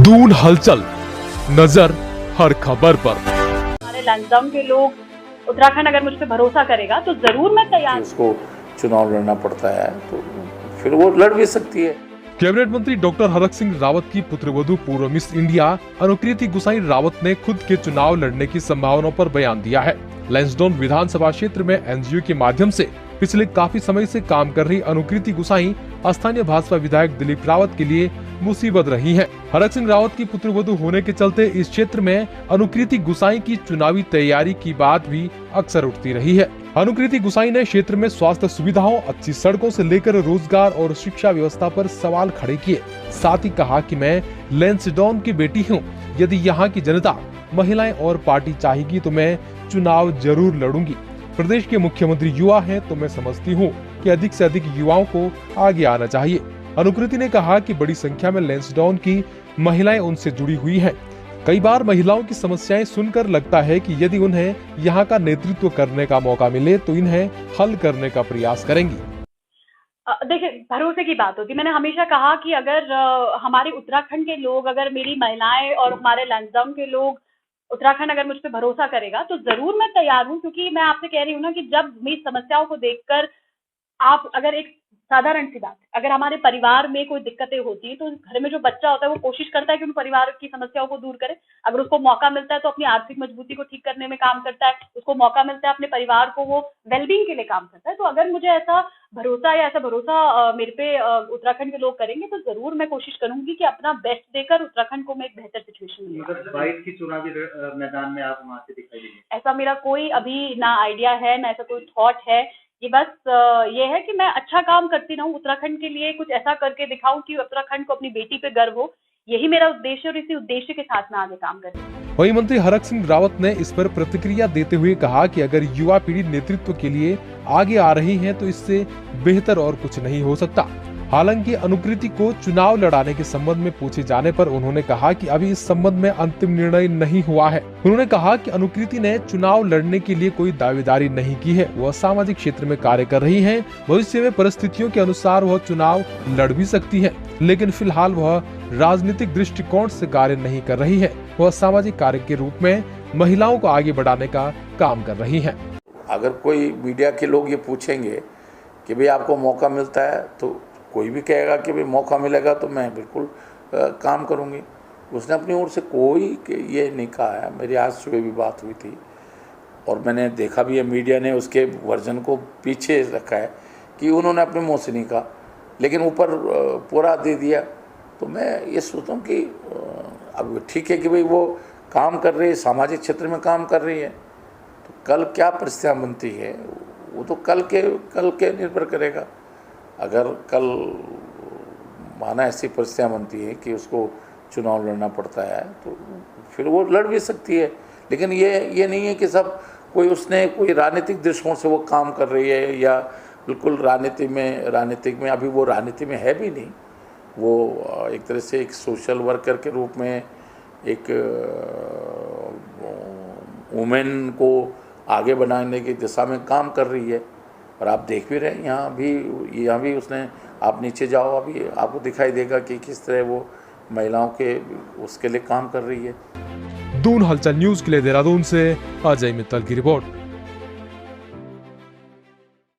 दून हलचल, नजर हर खबर पर। हमारे लैंसडाउन के लोग उत्तराखंड अगर मुझ पर भरोसा करेगा तो जरूर मैं तैयार। उसको चुनाव लड़ना पड़ता है तो फिर वो लड़ भी सकती है। कैबिनेट मंत्री डॉक्टर हरक सिंह रावत की पुत्रवधू पूर्व मिस इंडिया अनुकृति गुसाई रावत ने खुद के चुनाव लड़ने की संभावनाओं पर बयान दिया है। लैंसडाउन विधानसभा क्षेत्र में एनजीओ के माध्यम से पिछले काफी समय से काम कर रही अनुकृति गुसाई स्थानीय भाजपा विधायक दिलीप रावत के लिए मुसीबत रही है। हरक सिंह रावत की पुत्रवधू होने के चलते इस क्षेत्र में अनुकृति गुसाई की चुनावी तैयारी की बात भी अक्सर उठती रही है। अनुकृति गुसाई ने क्षेत्र में स्वास्थ्य सुविधाओं, अच्छी सड़कों से लेकर रोजगार और शिक्षा व्यवस्था पर सवाल खड़े किए। साथ ही कहा कि मैं लैंसडाउन की बेटी हूं। यदि यहाँ की जनता, महिलाएं और पार्टी चाहेगी तो मैं चुनाव जरूर लड़ूंगी। प्रदेश के मुख्यमंत्री युवा हैं तो मैं समझती हूँ कि अधिक से अधिक युवाओं को आगे आना चाहिए। अनुकृति ने कहा कि बड़ी संख्या में लैंसडाउन की महिलाएं उनसे जुड़ी हुई हैं। कई बार महिलाओं की समस्याएं सुनकर लगता है कि यदि उन्हें यहाँ का नेतृत्व करने का मौका मिले तो इन्हें हल करने का प्रयास करेंगी। देखिए, भरोसे की बात होती है। मैंने हमेशा कहा कि अगर हमारे उत्तराखंड के लोग, अगर मेरी महिलाएं और हमारे लैंसडाउन के लोग, उत्तराखंड अगर मुझ पर भरोसा करेगा तो जरूर मैं तैयार हूँ। क्योंकि मैं आपसे कह रही हूँ ना कि जब मेरी समस्याओं को देखकर आप, अगर एक साधारण सी बात, अगर हमारे परिवार में कोई दिक्कतें होती है तो घर में जो बच्चा होता है वो कोशिश करता है कि उन परिवार की समस्याओं को दूर करे। अगर उसको मौका मिलता है तो अपनी आर्थिक मजबूती को ठीक करने में काम करता है। उसको मौका मिलता है अपने परिवार को वो वेलबींग के लिए काम करता है। तो अगर मुझे ऐसा भरोसा मेरे पे उत्तराखंड के लोग करेंगे तो जरूर मैं कोशिश करूंगी कि अपना बेस्ट देकर उत्तराखंड को मैं एक बेहतर सिचुएशन में। 22 की चुनावी मैदान में आप वहाँ से दिखाई देंगे? ऐसा मेरा कोई अभी ना आइडिया है, ना ऐसा कोई थॉट है। ये बस ये है कि मैं अच्छा काम करती रहूं उत्तराखंड के लिए, कुछ ऐसा करके दिखाऊं कि उत्तराखंड को अपनी बेटी पे गर्व हो। यही मेरा उद्देश्य और इसी उद्देश्य के साथ मैं आगे काम कर रही हूं। वहीं मंत्री हरक सिंह रावत ने इस पर प्रतिक्रिया देते हुए कहा कि अगर युवा पीढ़ी नेतृत्व के लिए आगे आ रही है तो इससे बेहतर और कुछ नहीं हो सकता। हालांकि अनुकृति को चुनाव लड़ाने के संबंध में पूछे जाने पर उन्होंने कहा कि अभी इस संबंध में अंतिम निर्णय नहीं हुआ है। उन्होंने कहा कि अनुकृति ने चुनाव लड़ने के लिए कोई दावेदारी नहीं की है। वह सामाजिक क्षेत्र में कार्य कर रही है। भविष्य में परिस्थितियों के अनुसार वह चुनाव लड़ भी सकती है, लेकिन फिलहाल वह राजनीतिक दृष्टिकोण से कार्य नहीं कर रही है। वह सामाजिक कार्य के रूप में महिलाओं को आगे बढ़ाने का काम कर रही है। अगर कोई मीडिया के लोग ये पूछेंगे कि भाई आपको मौका मिलता है, तो कोई भी कहेगा कि भाई मौका मिलेगा तो मैं बिल्कुल काम करूंगी। उसने अपनी ओर से कोई ये नहीं कहा है। मेरी आज सुबह भी बात हुई थी और मैंने देखा भी है, मीडिया ने उसके वर्जन को पीछे रखा है कि उन्होंने अपने मुँह से नहीं कहा, लेकिन ऊपर पूरा दे दिया। तो मैं ये सोचता हूँ कि अब ठीक है कि भाई वो काम कर रही है, सामाजिक क्षेत्र में काम कर रही है, तो कल क्या परिस्थितियाँ बनती है वो तो कल के निर्भर करेगा। अगर कल माना ऐसी परिस्थितियाँ बनती है कि उसको चुनाव लड़ना पड़ता है तो फिर वो लड़ भी सकती है। लेकिन ये नहीं है कि सब उसने कोई राजनीतिक दृष्टिकोण से वो काम कर रही है या बिल्कुल राजनीतिक में अभी वो राजनीति में है भी नहीं। वो एक तरह से एक सोशल वर्कर के रूप में एक वुमेन को आगे बढ़ाने की दिशा में काम कर रही है। और आप देख भी रहे हैं यहाँ भी उसने, आप नीचे जाओ अभी आपको दिखाई देगा कि किस तरह वो महिलाओं के उसके लिए काम कर रही है। दून हलचल न्यूज के लिए देहरादून से अजय मित्तल की रिपोर्ट।